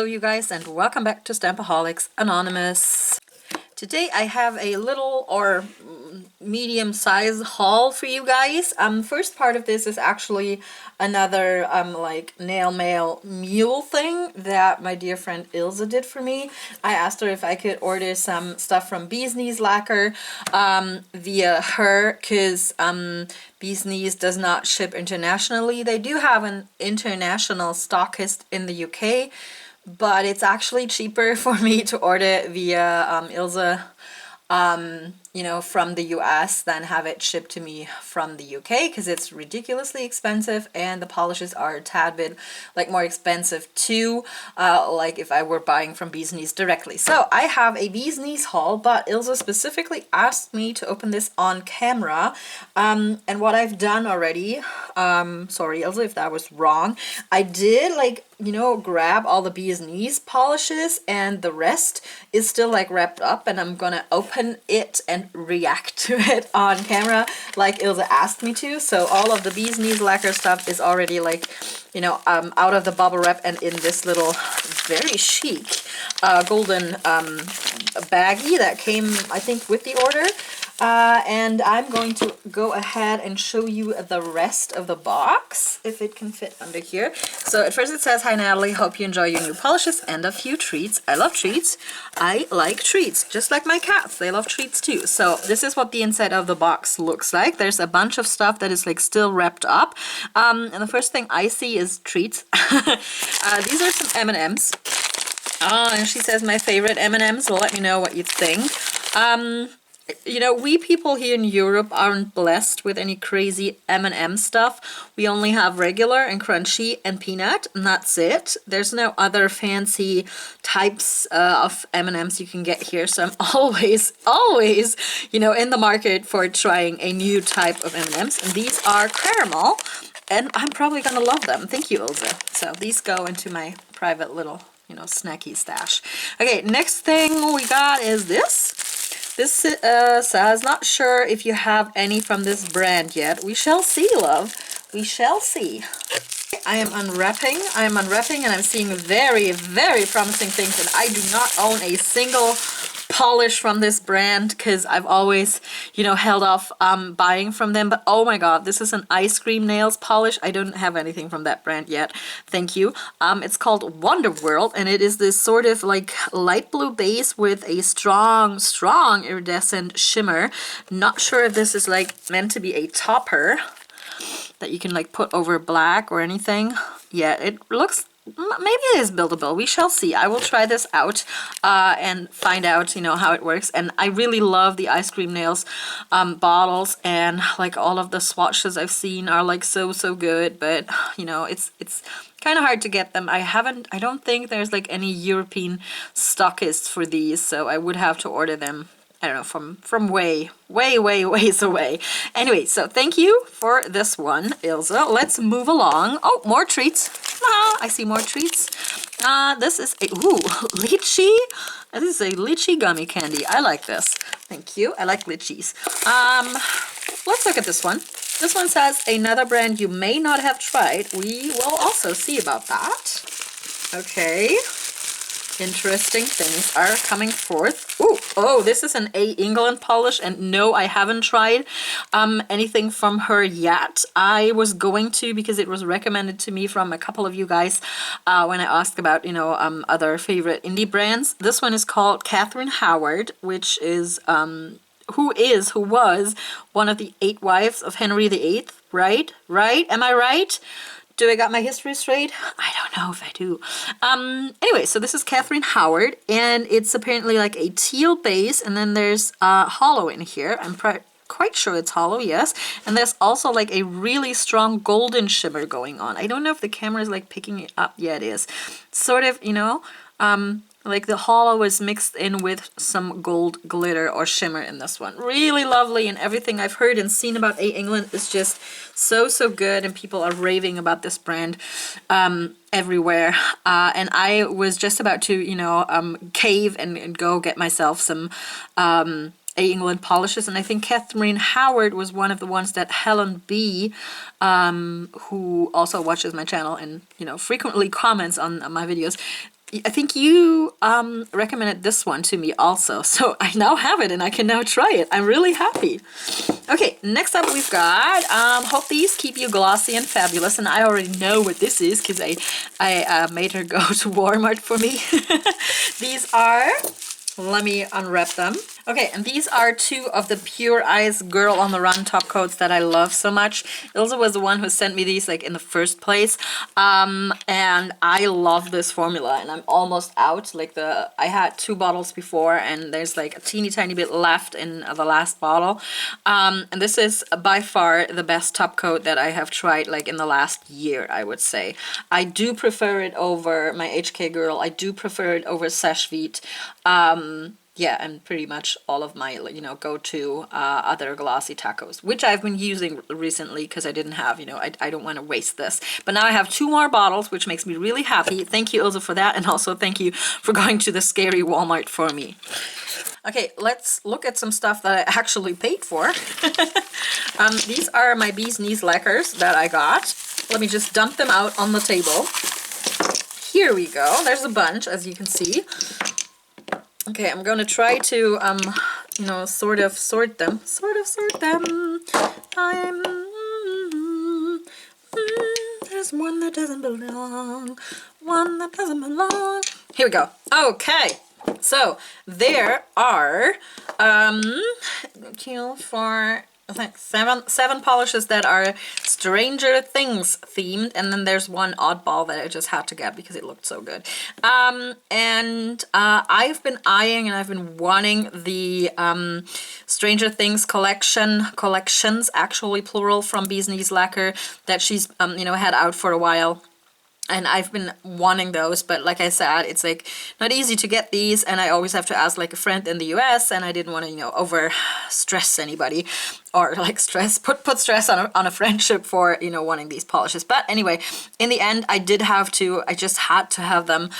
Hello you guys, and welcome back to Stampaholics Anonymous. Today I have a little or medium size haul for you guys. First part of this is actually another like nail mail mule thing that my dear friend Ilse did for me. I asked her if I could order some stuff from BeeskneesLacquer via her, because BeeskNees does not ship internationally. They do have an international stockist in the UK, but it's actually cheaper for me to order via Ilse, you know, from the US than have it shipped to me from the UK, because it's ridiculously expensive and the polishes are a tad bit like more expensive too, like if I were buying from BeeskNees directly. So I have a BeeskNees haul, but Ilse specifically asked me to open this on camera, and what I've done already, sorry Ilse if that was wrong, I did like, you know, grab all the BeeskNees polishes and the rest is still like wrapped up, and I'm gonna open it and react to it on camera like Ilse asked me to. So all of the BeeskneesLacquer stuff is already like, you know, out of the bubble wrap and in this little very chic golden baggie that came, I think, with the order. And I'm going to go ahead and show you the rest of the box, if it can fit under here. So at first it says, "Hi Natalie, hope you enjoy your new polishes and a few treats. I love treats. I like treats, just like my cats. They love treats too." So this is what the inside of the box looks like. There's a bunch of stuff that is like still wrapped up. And the first thing I see is treats. These are some M&Ms. And she says, "My favorite M&Ms. Let me know what you think." You know, we people here in Europe aren't blessed with any crazy M&M stuff. We only have regular and crunchy and peanut, and that's it. There's no other fancy types of M&Ms you can get here. So I'm always, you know, in the market for trying a new type of M&Ms. And these are caramel, and I'm probably gonna love them. Thank you, Ilse. So these go into my private little, you know, snacky stash. Okay, next thing we got is this. This says, "Not sure if you have any from this brand yet. We shall see, love. We shall see." I am unwrapping, and I'm seeing very, very promising things, and I do not own a single polish from this brand because I've always, you know, held off buying from them. But oh my god, this is an ice cream nails polish. I don't have anything from that brand yet, thank you. It's called Wonder World, and it is this sort of like light blue base with a strong iridescent shimmer. Not sure if this is like meant to be a topper that you can like put over black or anything. Yeah, it looks, maybe it is buildable. We shall see. I will try this out and find out, you know, how it works. And I really love the ice cream nails bottles, and like all of the swatches I've seen are like so good, but you know, it's kind of hard to get them. I don't think there's like any European stockists for these, so I would have to order them, I don't know, from way ways away. Anyway, so thank you for this one, Ilse. Let's move along. Oh, more treats. I see more treats. This is a, ooh, lychee. This is a lychee gummy candy. I like this. Thank you. I like lychees. Let's look at this one. This one says, "Another brand you may not have tried." We will also see about that. Okay. Interesting things are coming forth. Ooh, oh, this is an A. England polish, and no, I haven't tried anything from her yet. I was going to, because it was recommended to me from a couple of you guys when I asked about, you know, other favorite indie brands. This one is called Catherine Howard, which is who was one of the 8 wives of Henry VIII, right? Am I right? Do I got my history straight? I don't know if I do. Anyway, so this is Catherine Howard, and it's apparently like a teal base, and then there's hollow in here. I'm quite sure it's hollow, yes. And there's also like a really strong golden shimmer going on. I don't know if the camera is like picking it up. Yeah, it is. Sort of, you know, like the hollow is mixed in with some gold glitter or shimmer in this one. Really lovely, and everything I've heard and seen about A. England is just so good, and people are raving about this brand everywhere. And I was just about to, you know, cave and go get myself some A. England polishes, and I think Catherine Howard was one of the ones that Helen B, who also watches my channel and, you know, frequently comments on my videos, I think you recommended this one to me also, so I now have it and I can now try it. I'm really happy. Okay, next up we've got, hope these keep you glossy and fabulous, and I already know what this is because I made her go to Walmart for me. These are, let me unwrap them. Okay, and these are two of the Pure Eyes Girl on the Run top coats that I love so much. Ilse was the one who sent me these like in the first place, and I love this formula, and I'm almost out. Like I had 2 bottles before, and there's like a teeny tiny bit left in the last bottle, and this is by far the best top coat that I have tried like in the last year, I would say. I do prefer it over my HK Girl. I do prefer it over Seche Vite. Yeah, and pretty much all of my, you know, go-to other glossy tacos, which I've been using recently because I didn't have, you know, I don't want to waste this. But now I have 2 more bottles, which makes me really happy. Thank you, Ilse, for that, and also thank you for going to the scary Walmart for me. Okay, let's look at some stuff that I actually paid for. These are my Bee's Knees lacquers that I got. Let me just dump them out on the table. Here we go. There's a bunch, as you can see. Okay, I'm gonna try to, you know, sort of sort them. There's one that doesn't belong. One that doesn't belong. Here we go. Okay, so there are, 2, 4, I think seven polishes that are Stranger Things themed, and then there's one oddball that I just had to get because it looked so good. And I've been eyeing and I've been wanting the Stranger Things collections, actually plural, from BeeskneesLacquer that she's you know, had out for a while. And I've been wanting those, but like I said, it's like not easy to get these, and I always have to ask like a friend in the US, and I didn't want to, you know, over stress anybody or like put stress on a friendship for, you know, wanting these polishes. But anyway, in the end, I just had to have them.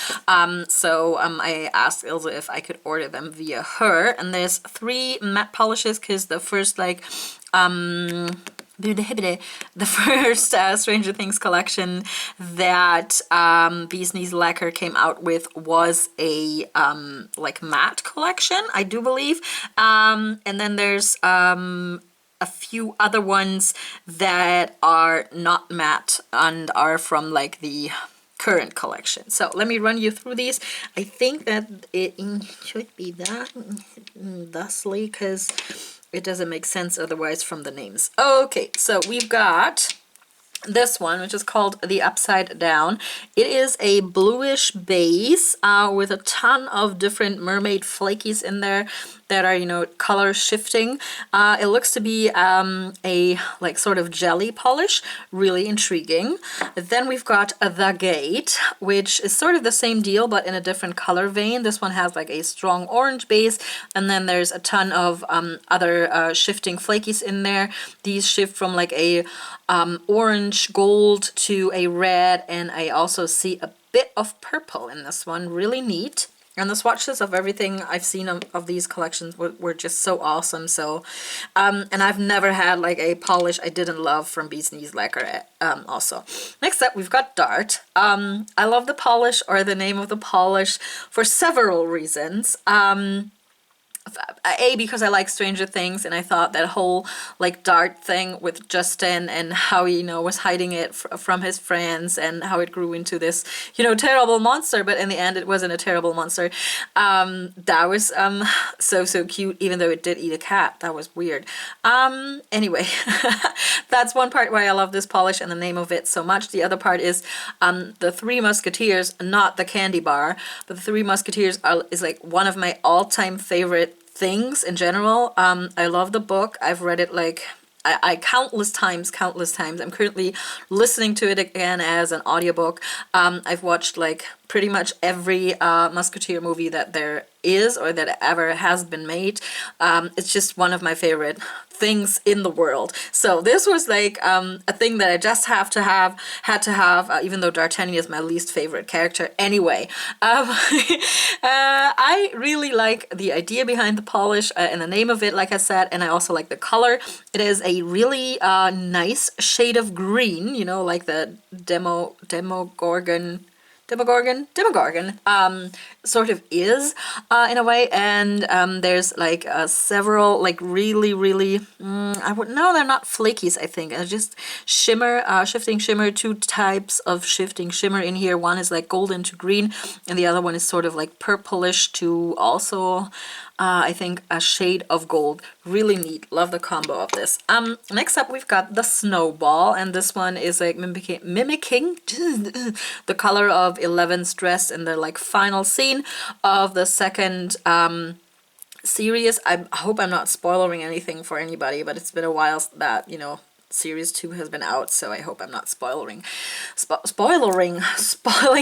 So I asked Ilse if I could order them via her, and there's 3 matte polishes because the first like the first Stranger Things collection that BeeskneesLacquer came out with was a like matte collection, I do believe, and then there's a few other ones that are not matte and are from like the current collection. So let me run you through these. I think that it should be that thusly because it doesn't make sense otherwise from the names. Okay, so we've got this one, which is called the Upside Down. It is a bluish base with a ton of different mermaid flakies in there that are, you know, color shifting. It looks to be a like sort of jelly polish, really intriguing. Then we've got The Gate, which is sort of the same deal but in a different color vein. This one has like a strong orange base, and then there's a ton of other shifting flakies in there. These shift from like a orange gold to a red, and I also see a bit of purple in this one. Really neat. And the swatches of everything I've seen of these collections were just so awesome. So, and I've never had like a polish I didn't love from BeeskneesLacquer also. Next up, we've got Dart. I love the polish, or the name of the polish, for several reasons. A, because I like Stranger Things, and I thought that whole like Dart thing with Justin and how he, you know, was hiding it from his friends, and how it grew into this, you know, terrible monster, but in the end it wasn't a terrible monster. That was so cute, even though it did eat a cat. That was weird. Anyway, that's one part why I love this polish and the name of it so much. The other part is the Three Musketeers, not the candy bar, but the Three Musketeers is like one of my all-time favorite things in general. I love the book. I've read it like I countless times. I'm currently listening to it again as an audiobook. I've watched like pretty much every Musketeer movie that there is or that ever has been made. It's just one of my favorite things in the world. So this was like a thing that I just had to have, even though D'Artagnan is my least favorite character anyway. I really like the idea behind the polish and the name of it, like I said, and I also like the color. It is a really nice shade of green, you know, like the Demogorgon Demogorgon sort of is in a way. And there's like several like really I would no, they're not flakies. I think just shimmer, shifting shimmer. Two types of shifting shimmer in here. One is like golden to green, and the other one is sort of like purplish to also I think a shade of gold. Really neat. Love the combo of this. Next up we've got the Snowball, and this one is like mimicking the color of 11's dress in the like final scene of the second series. I hope I'm not spoiling anything for anybody, but it's been a while that, you know, series 2 has been out, so I hope I'm not spoiling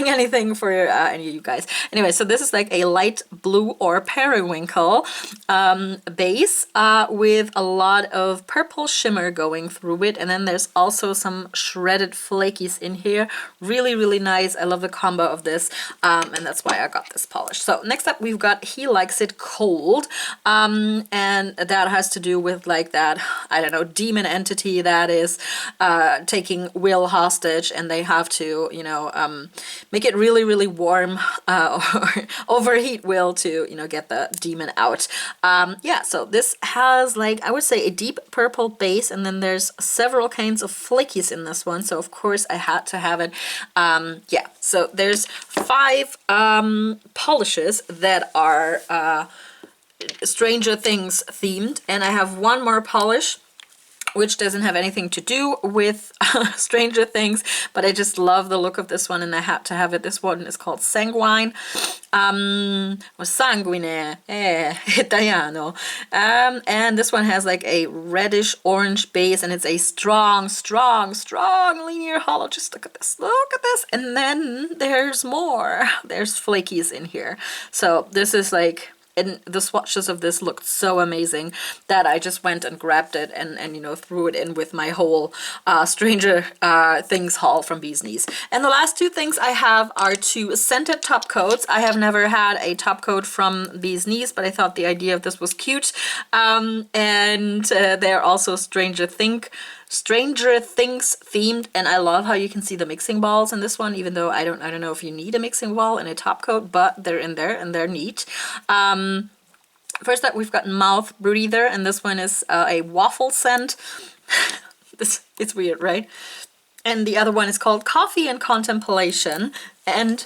anything for any of you guys. Anyway, so this is like a light blue or periwinkle base with a lot of purple shimmer going through it, and then there's also some shredded flakies in here. Really nice. I love the combo of this, and that's why I got this polish. So next up we've got He Likes It Cold, and that has to do with like that, I don't know, demon entity that is taking Will hostage, and they have to, you know, make it really warm or overheat Will to, you know, get the demon out. Yeah, so this has like, I would say, a deep purple base, and then there's several kinds of flakies in this one, so of course I had to have it. Yeah, so there's 5 polishes that are Stranger Things themed, and I have one more polish which doesn't have anything to do with Stranger Things, but I just love the look of this one and I had to have it. This one is called Sanguine, or Sanguine, Italiano, and this one has like a reddish orange base, and it's a strong linear hollow. Just look at this, and then there's more. There's flakies in here, so this is like, and the swatches of this looked so amazing that I just went and grabbed it and you know, threw it in with my whole Stranger Things haul from Bee's Knees. And the last 2 things I have are 2 scented top coats. I have never had a top coat from Bee's Knees, but I thought the idea of this was cute. And they're also Stranger Things themed, and I love how you can see the mixing balls in this one, even though I don't know if you need a mixing ball in a top coat, but they're in there and they're neat. First up we've got Mouth Breather, and this one is a waffle scent. It's weird, right? And the other one is called Coffee and Contemplation, and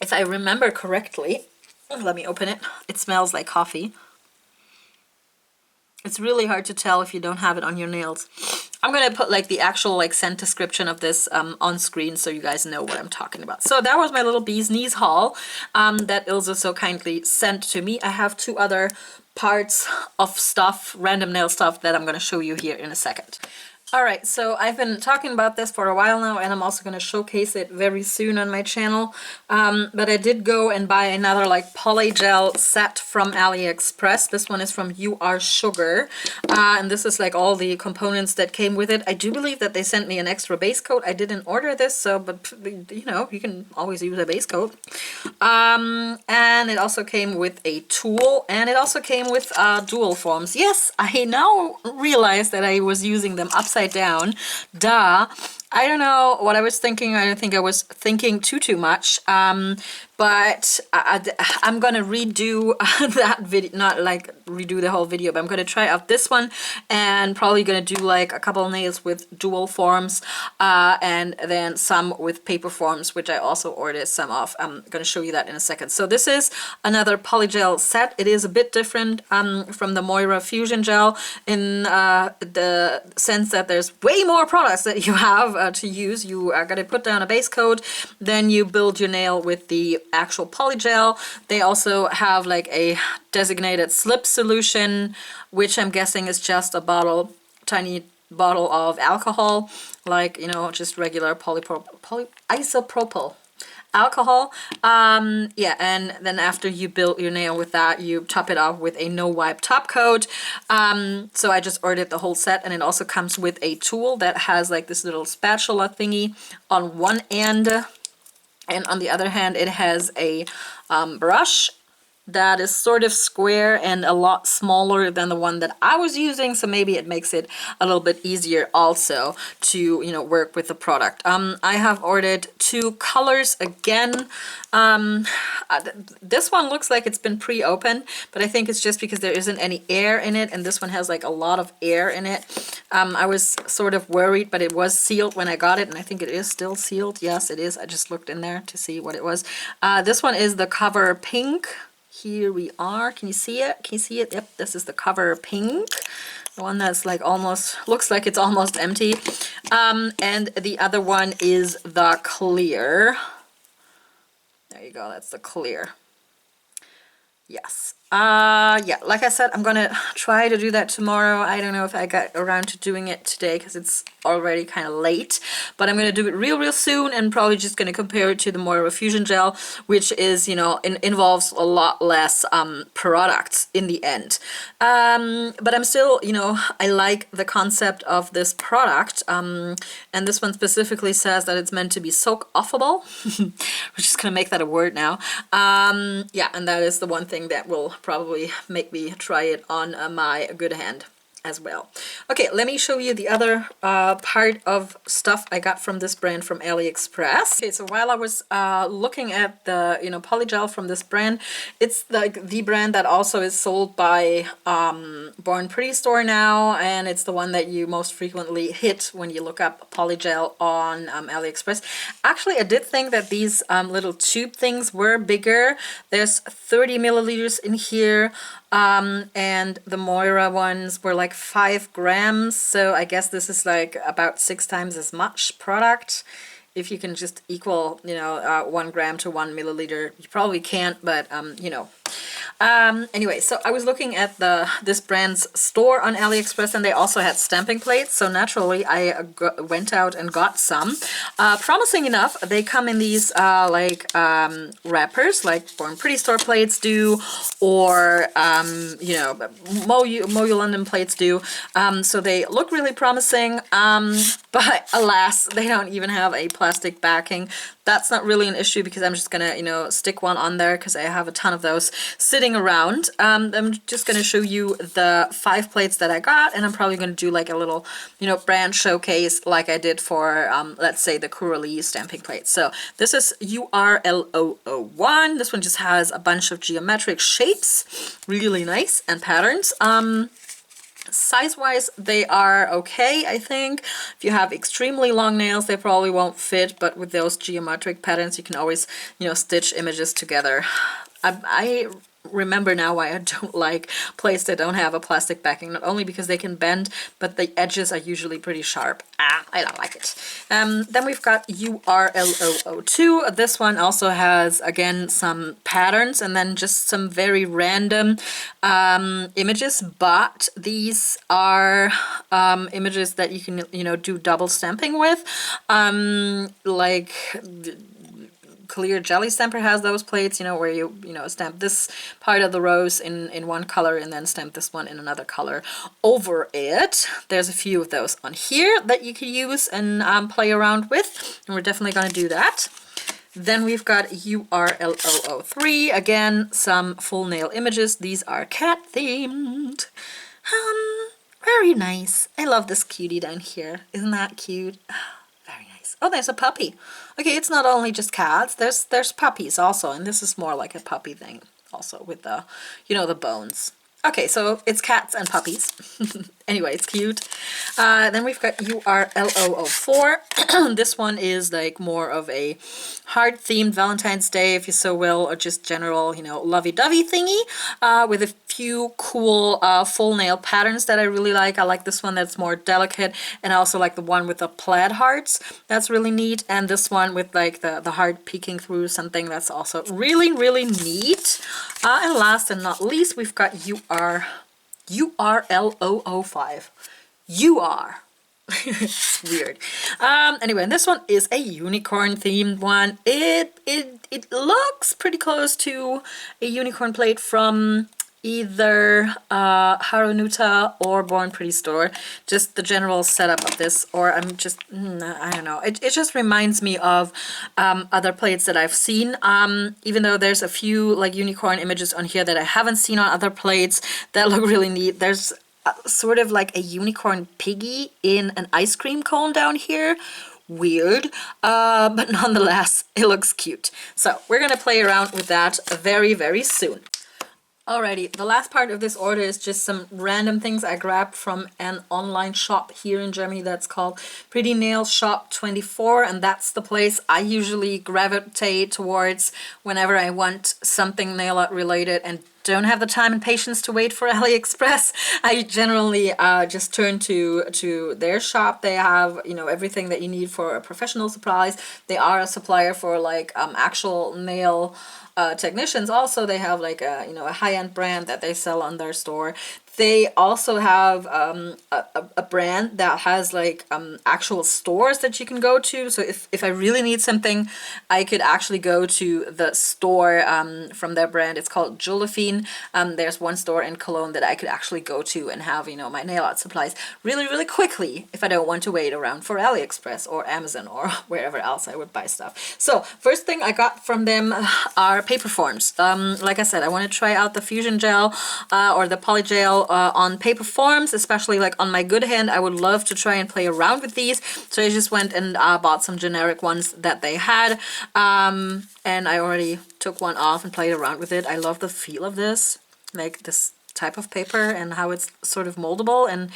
if I remember correctly, let me open it, it smells like coffee. It's really hard to tell if you don't have it on your nails. I'm gonna put like the actual like scent description of this on screen so you guys know what I'm talking about. So that was my little Bee's Knees haul that Ilse so kindly sent to me. I have 2 other parts of stuff, random nail stuff, that I'm gonna show you here in a second. Alright, so I've been talking about this for a while now, and I'm also going to showcase it very soon on my channel. But I did go and buy another like polygel set from AliExpress. This one is from You Are Sugar, and this is like all the components that came with it. I do believe that they sent me an extra base coat. I didn't order this, so, but you know, you can always use a base coat. And it also came with a tool, and it also came with dual forms. Yes, I now realize that I was using them upside down. Duh. I don't know what I was thinking. I don't think I was thinking too much. But I'm gonna redo that video, not like redo the whole video, but I'm gonna try out this one and probably gonna do like a couple of nails with dual forms and then some with paper forms, which I also ordered some of. I'm gonna show you that in a second. So this is another polygel set. It is a bit different from the Moira Fusion Gel in the sense that there's way more products that you have to use. You are gonna put down a base coat, then you build your nail with the actual polygel. They also have like a designated slip solution, which I'm guessing is just a bottle, tiny bottle of alcohol, like, you know, just regular isopropyl alcohol. Yeah, and then after you build your nail with that, you top it off with a no wipe top coat. So I just ordered the whole set, and it also comes with a tool that has like this little spatula thingy on one end, and on the other hand it has a brush that is sort of square and a lot smaller than the one that I was using, so maybe it makes it a little bit easier also to, you know, work with the product. I have ordered 2 colors again. This one looks like it's been pre-opened, but I think it's just because there isn't any air in it, and this one has like a lot of air in it. I was sort of worried, but it was sealed when I got it, and I think it is still sealed. Yes, it is. I just looked in there to see what it was. This one is the cover pink. Here we are. Can you see it? Can you see it? Yep, this is the cover pink. The one that's like almost, looks like it's almost empty. And the other one is the clear. There you go, that's the clear. Yes. Yeah, like I said, I'm gonna try to do that tomorrow. I don't know if I got around to doing it today because it's already kind of late, but I'm gonna do it real soon, and probably just gonna compare it to the MoYou Fusion Gel, which is, you know, involves a lot less products in the end. But I'm still, you know, I like the concept of this product, and this one specifically says that it's meant to be soak offable. We're just gonna make that a word now. Yeah, and that is the one thing that will probably make me try it on my good hand as well. Okay, let me show you the other part of stuff I got from this brand from AliExpress. Okay, so while I was looking at the, you know, polygel from this brand, it's like the brand that also is sold by Born Pretty store now, and it's the one that you most frequently hit when you look up polygel on AliExpress. Actually, I did think that these little tube things were bigger. There's 30 milliliters in here. And the Moira ones were like 5 grams, so I guess this is like about 6 times as much product. If you can just equal, you know, 1 gram to 1 milliliter, you probably can't, but you know. Anyway, so I was looking at this brand's store on AliExpress, and they also had stamping plates, so naturally I went out and got some. Promising enough, they come in these wrappers, like Born Pretty store plates do, or you know, MoYou London plates do. So they look really promising, but alas, they don't even have a plastic backing. That's not really an issue because I'm just gonna, you know, stick one on there because I have a ton of those sitting around. I'm just gonna show you the 5 plates that I got, and I'm probably gonna do like a little, you know, brand showcase like I did for, let's say, the Coralie stamping plate. So this is UR001. This one just has a bunch of geometric shapes, really nice, and patterns. Size-wise, they are okay, I think. If you have extremely long nails, they probably won't fit, but with those geometric patterns, you can always, you know, stitch images together. I remember now why I don't like plates that don't have a plastic backing, not only because they can bend, but the edges are usually pretty sharp. I don't like it. Then we've got UR002. This one also has, again, some patterns and then just some very random images, but these are images that you can, you know, do double stamping with, like Clear Jelly Stamper has those plates, you know, where you know, stamp this part of the rose in one color and then stamp this one in another color over it. There's a few of those on here that you can use and play around with, and we're definitely going to do that. Then we've got UR003, again, some full nail images. These are cat themed. Very nice. I love this cutie down here. Isn't that cute? Very nice. Oh, there's a puppy. Okay, it's not only just cats, there's puppies also, and this is more like a puppy thing also with the, you know, the bones. Okay, so it's cats and puppies. Anyway, it's cute. Then we've got UR004. This one is like more of a heart-themed Valentine's Day, if you so will, or just general, you know, lovey-dovey thingy, with a few cool full nail patterns that I really like. I like this one that's more delicate, and I also like the one with the plaid hearts. That's really neat. And this one with like the heart peeking through something, that's also really, really neat. And last and not least, we've got UR005. UR. It's weird. Anyway, and this one is a unicorn themed one. It looks pretty close to a unicorn plate from either Harunuta or Born Pretty Store. Just the general setup of this, or I'm just, I don't know. It just reminds me of other plates that I've seen, even though there's a few like unicorn images on here that I haven't seen on other plates that look really neat. There's sort of like a unicorn piggy in an ice cream cone down here. Weird, but nonetheless, it looks cute. So we're gonna play around with that very, very soon. Alrighty, the last part of this order is just some random things I grabbed from an online shop here in Germany that's called Pretty Nail Shop 24, and that's the place I usually gravitate towards whenever I want something nail art related and don't have the time and patience to wait for AliExpress. I generally just turn to their shop. They have, you know, everything that you need for professional supplies. They are a supplier for like actual nail technicians. Also, they have like a, you know, a high-end brand that they sell on their store. They also have a brand that has like actual stores that you can go to. So if I really need something, I could actually go to the store from their brand. It's called Josephine. There's one store in Cologne that I could actually go to and have, you know, my nail art supplies really, really quickly if I don't want to wait around for AliExpress or Amazon or wherever else I would buy stuff. So first thing I got from them are paper forms. Like I said, I want to try out the Fusion Gel or the Poly Gel on paper forms, especially like on my good hand. I would love to try and play around with these. So I just went and bought some generic ones that they had. And I already took one off and played around with it. I love the feel of this, like this type of paper and how it's sort of moldable, and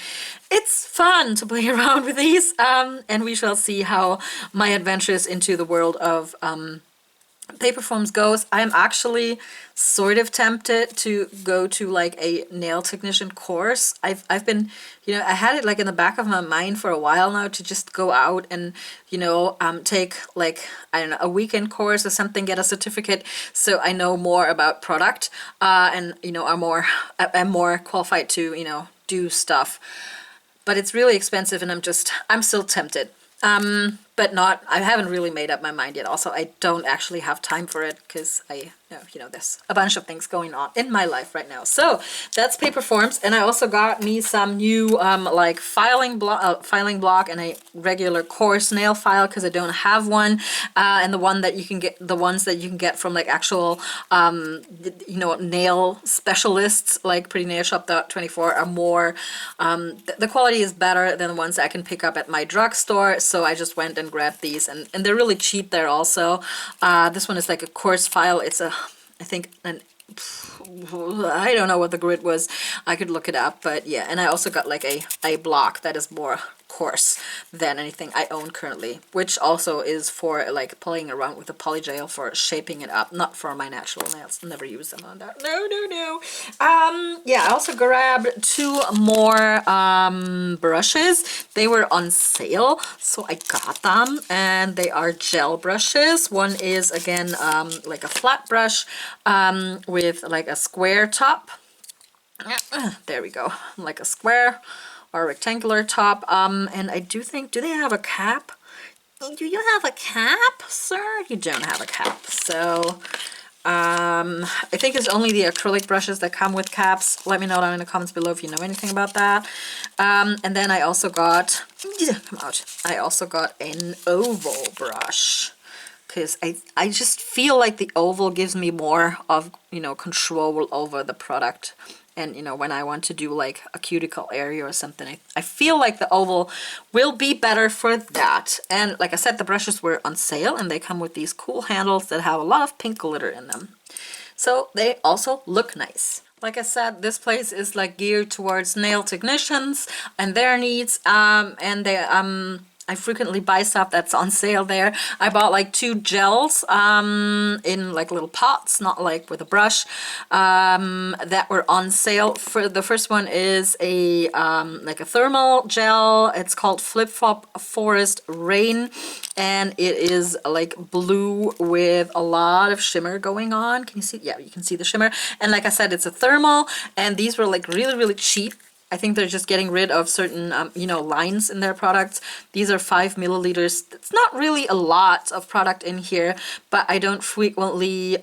it's fun to play around with these. And we shall see how my adventures into the world of paper forms goes. I'm actually sort of tempted to go to like a nail technician course. I've been, you know, I had it like in the back of my mind for a while now to just go out and, you know, take like, I don't know, a weekend course or something, get a certificate so I know more about product and, you know, I'm more qualified to, you know, do stuff. But it's really expensive and I'm still tempted. But I haven't really made up my mind yet. Also, I don't actually have time for it because you know, there's a bunch of things going on in my life right now. So that's paper forms, and I also got me some new like filing block and a regular coarse nail file because I don't have one. And the ones that you can get from like actual you know, nail specialists like Pretty Nail Shop 24 are more the quality is better than the ones I can pick up at my drugstore. So I just went and grabbed these, and they're really cheap there also. This one is like a coarse file. It's I think I don't know what the grid was. I could look it up, but yeah. And I also got like a block that is more coarse than anything I own currently, which also is for like playing around with the poly gel for shaping it up, not for my natural nails. Never use them on that. No. Yeah, I also grabbed two more brushes. They were on sale, so I got them, and they are gel brushes. One is again like a flat brush with like a square top. There we go, like a square or rectangular top, and I do think, do they have a cap? Do you have a cap, sir? You don't have a cap. So I think it's only the acrylic brushes that come with caps. Let me know down in the comments below if you know anything about that. And then I also got, I also got an oval brush, because I just feel like the oval gives me more of, you know, control over the product. And, you know, when I want to do like a cuticle area or something, I feel like the oval will be better for that. And like I said, the brushes were on sale, and they come with these cool handles that have a lot of pink glitter in them. So they also look nice. Like I said, this place is like geared towards nail technicians and their needs, and they I frequently buy stuff that's on sale there. I bought like 2 gels in like little pots, not like with a brush, that were on sale. For the first one is a like a thermal gel. It's called Flip Flop Forest Rain, and it is like blue with a lot of shimmer going on. Can you see? Yeah, you can see the shimmer. And like I said, it's a thermal, and these were like really, really cheap. I think they're just getting rid of certain, you know, lines in their products. These are 5 milliliters. It's not really a lot of product in here, but I don't frequently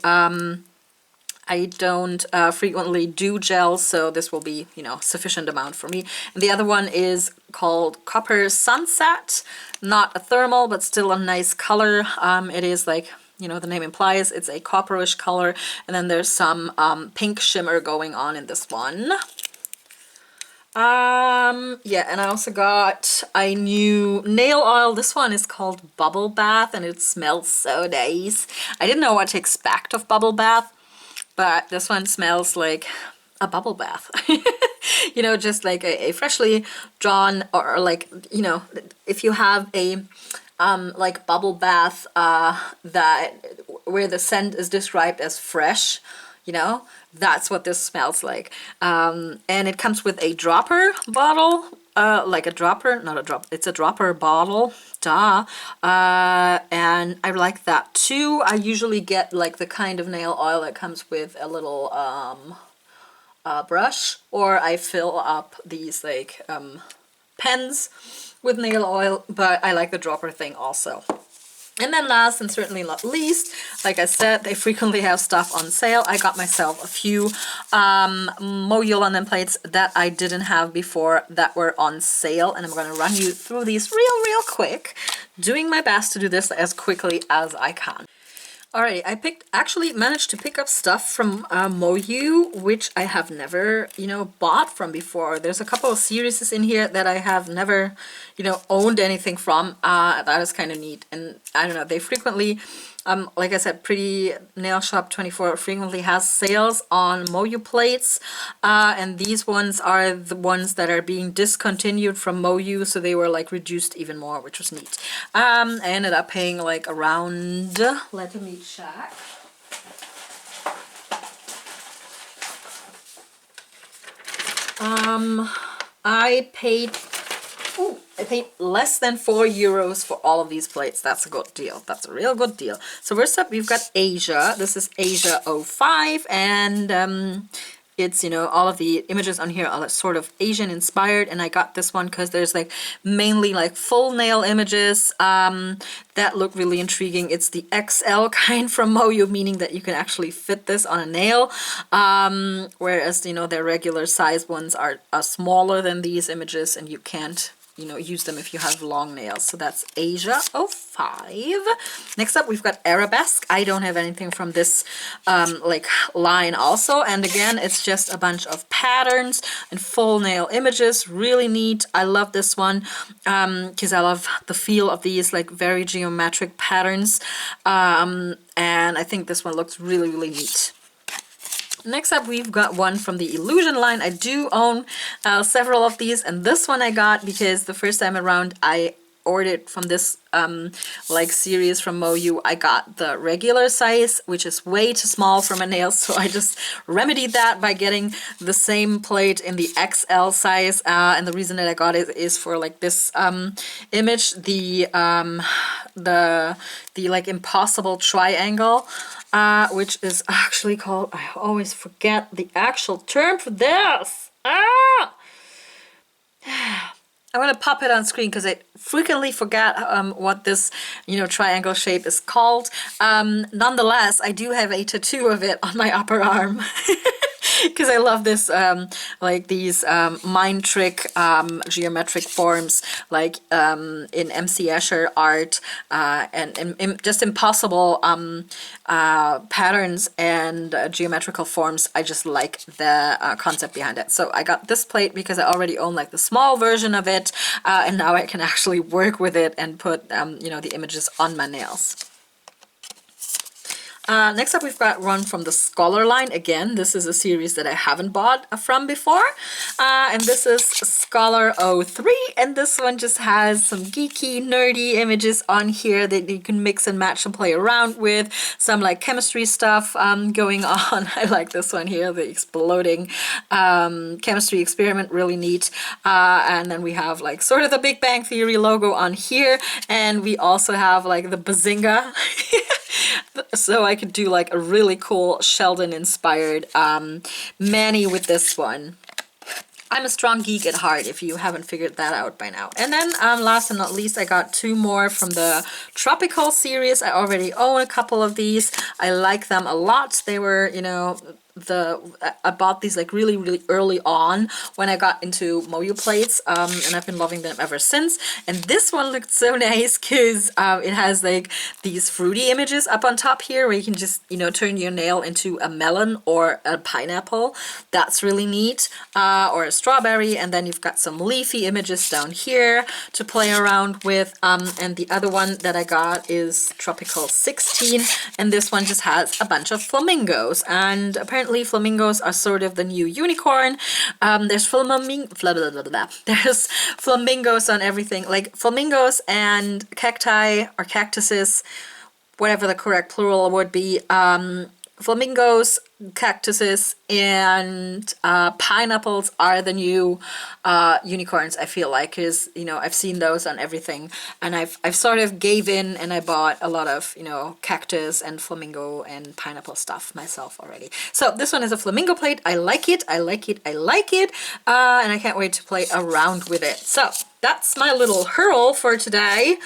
I don't frequently do gels, so this will be, you know, sufficient amount for me. And the other one is called Copper Sunset. Not a thermal, but still a nice color. It is like, you know, the name implies it's a copperish color. And then there's some pink shimmer going on in this one. Yeah, and I also got a new nail oil. This one is called Bubble Bath, and it smells so nice. I didn't know what to expect of Bubble Bath, but this one smells like a bubble bath. You know, just like a freshly drawn, or like, you know, if you have a like bubble bath that where the scent is described as fresh, you know, that's what this smells like. And it comes with a dropper bottle, like a dropper, not a drop, it's a dropper bottle, duh. And I like that too. I usually get like the kind of nail oil that comes with a little brush, or I fill up these like pens with nail oil, but I like the dropper thing also. And then last and certainly not least, like I said, they frequently have stuff on sale. I got myself a few MoYou London plates that I didn't have before that were on sale, and I'm going to run you through these real quick, doing my best to do this as quickly as I can. Alright, I actually managed to pick up stuff from MoYou, which I have never, you know, bought from before. There's a couple of series in here that I have never, you know, owned anything from. That is kind of neat. And I don't know, they frequently, like I said, Pretty Nail Shop 24 frequently has sales on MoYou plates. And these ones are the ones that are being discontinued from MoYou, so they were like reduced even more, which was neat. I ended up paying like around, let me check. I paid less than €4 for all of these plates. That's a good deal. That's a real good deal. So first up, we've got Asia. This is Asia 05, and it's, you know, all of the images on here are sort of Asian inspired, and I got this one because there's like mainly like full nail images that look really intriguing. It's the XL kind from MoYou, meaning that you can actually fit this on a nail, whereas, you know, their regular size ones are smaller than these images, and you can't, you know, use them if you have long nails. So that's Asia 05. Next up, we've got Arabesque. I don't have anything from this like line also. And again, it's just a bunch of patterns and full nail images. Really neat. I love this one because I love the feel of these like very geometric patterns. And I think this one looks really, really neat. Next up, we've got one from the Illusion line. I do own several of these, and this one I got because the first time around I ordered from this like series from MoYou. I got the regular size, which is way too small for my nails, so I just remedied that by getting the same plate in the XL size, and the reason that I got it is for like this image, the like impossible triangle, which is actually called, I always forget the actual term for this. I'm going to pop it on screen because I frequently forget what this, you know, triangle shape is called. Nonetheless, I do have a tattoo of it on my upper arm. Because I love this, like these mind trick geometric forms, like in MC Escher art, and just impossible patterns and geometrical forms. I just like the concept behind it. So I got this plate because I already own like the small version of it, and now I can actually work with it and put, you know, the images on my nails. Next up, we've got one from the Scholar line. Again, this is a series that I haven't bought from before. And this is Scholar 03. And this one just has some geeky, nerdy images on here that you can mix and match and play around with. Some like chemistry stuff going on. I like this one here, the exploding chemistry experiment, really neat. And then we have like sort of the Big Bang Theory logo on here. And we also have like the Bazinga. So I could do like a really cool Sheldon inspired mani with this one. I'm a strong geek at heart, if you haven't figured that out by now. And then last and not least, I got 2 more from the Tropical series. I already own a couple of these. I like them a lot. They were, you know, I bought these like really early on when I got into MoYou plates, and I've been loving them ever since. And this one looked so nice because it has like these fruity images up on top here where you can just, you know, turn your nail into a melon or a pineapple. That's really neat. Or a strawberry, and then you've got some leafy images down here to play around with. And the other one that I got is Tropical 16, and this one just has a bunch of flamingos, and apparently flamingos are sort of the new unicorn. There's flamingos on everything, like flamingos and cacti or cactuses, whatever the correct plural would be. Flamingos, cactuses, and pineapples are the new unicorns, I feel like, because, you know, I've seen those on everything, and I've sort of gave in and I bought a lot of, you know, cactus and flamingo and pineapple stuff myself already. So this one is a flamingo plate. I like it, I like it, I like it, and I can't wait to play around with it. So that's my little hurl for today.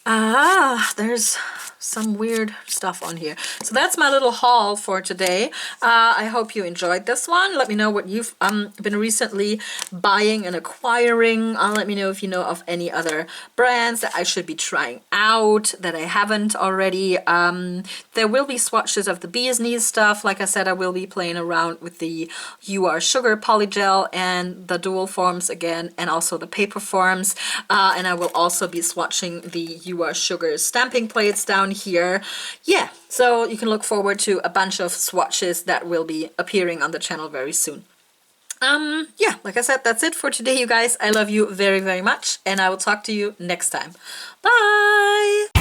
There's some weird stuff on here. So that's my little haul for today. I hope you enjoyed this one. Let me know what you've been recently buying and acquiring. Let me know if you know of any other brands that I should be trying out that I haven't already. There will be swatches of the Bee's Knees stuff. Like I said, I will be playing around with the You Are Sugar polygel and the dual forms again, and also the paper forms. And I will also be swatching the You Are Sugar stamping plates down here. Yeah, so you can look forward to a bunch of swatches that will be appearing on the channel very soon. Yeah, like I said, that's it for today, you guys. I love you very much, and I will talk to you next time. Bye!